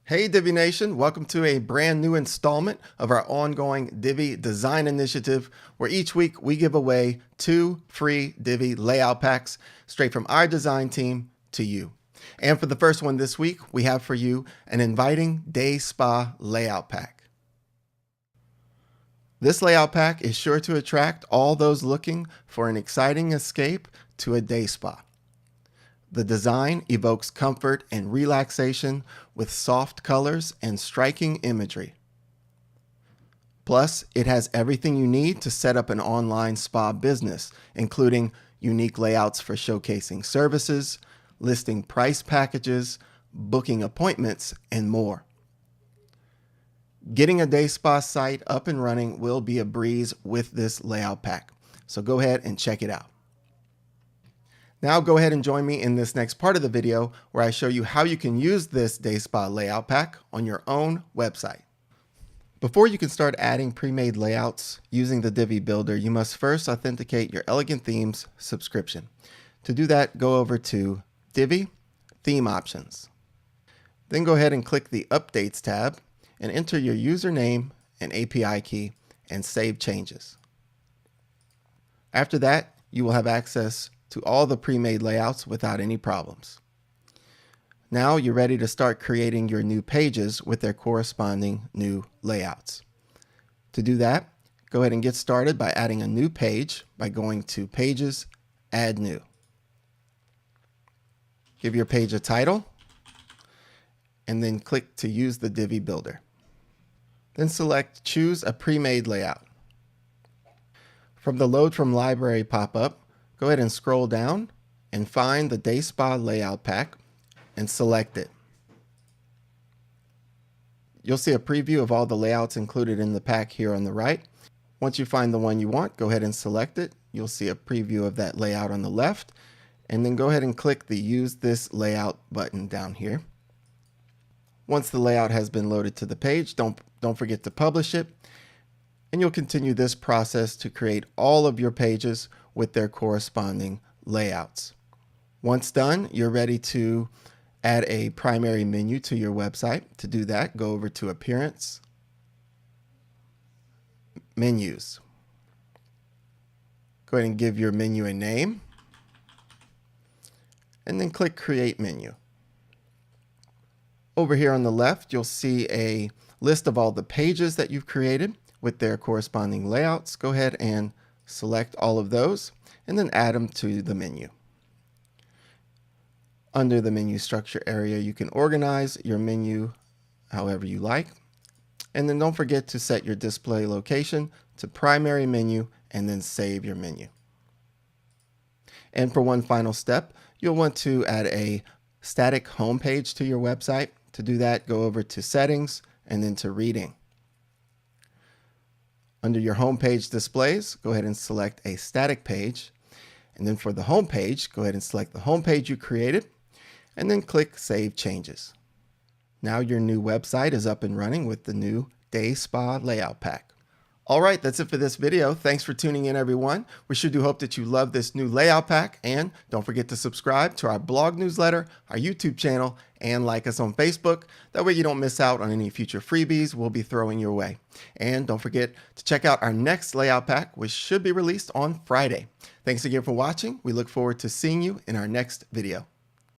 Hey Divi Nation, welcome to a brand new installment of our ongoing Divi Design Initiative, where each week we give away 2 free Divi Layout Packs straight from our design team to you. And for the first one this week, we have for you an inviting day spa layout pack. This layout pack is sure to attract all those looking for an exciting escape to a day spa. The design evokes comfort and relaxation with soft colors and striking imagery. Plus, it has everything you need to set up an online spa business, including unique layouts for showcasing services, listing price packages, booking appointments, and more. Getting a day spa site up and running will be a breeze with this layout pack, so go ahead and check it out. Now go ahead and join me in this next part of the video where I show you how you can use this day spa layout pack on your own website. Before you can start adding pre-made layouts using the Divi Builder, you must first authenticate your Elegant Themes subscription. To do that, go over to Divi, Theme Options. Then go ahead and click the Updates tab and enter your username and API key and save changes. After that, you will have access to all the pre-made layouts without any problems. Now you're ready to start creating your new pages with their corresponding new layouts. To do that, go ahead and get started by adding a new page by going to Pages, Add New. Give your page a title, and then click to use the Divi Builder. Then select Choose a Pre-Made Layout. From the Load from Library pop-up, go ahead and scroll down and find the Day Spa Layout Pack and select it. You'll see a preview of all the layouts included in the pack here on the right. Once you find the one you want, go ahead and select it. You'll see a preview of that layout on the left, and then go ahead and click the Use This Layout button down here. Once the layout has been loaded to the page, don't forget to publish it, and you'll continue this process to create all of your pages with their corresponding layouts. Once done, you're ready to add a primary menu to your website. To do that, go over to Appearance, Menus. Go ahead and give your menu a name, and then click Create Menu. Over here on the left, you'll see a list of all the pages that you've created with their corresponding layouts. Go ahead and select all of those and then add them to the menu. Under the menu structure area, you can organize your menu however you like. And then don't forget to set your display location to primary menu and then save your menu. And for one final step, you'll want to add a static home page to your website. To do that, go over to Settings and then to Reading. Under your home page displays, go ahead and select a static page. And then for the home page, go ahead and select the home page you created and then click Save Changes. Now your new website is up and running with the new Day Spa Layout Pack. All right, that's it for this video. Thanks for tuning in, everyone. We sure do hope that you love this new layout pack, and don't forget to subscribe to our blog newsletter, our YouTube channel, and like us on Facebook. That way you don't miss out on any future freebies we'll be throwing your way. And don't forget to check out our next layout pack, which should be released on Friday. Thanks again for watching. We look forward to seeing you in our next video.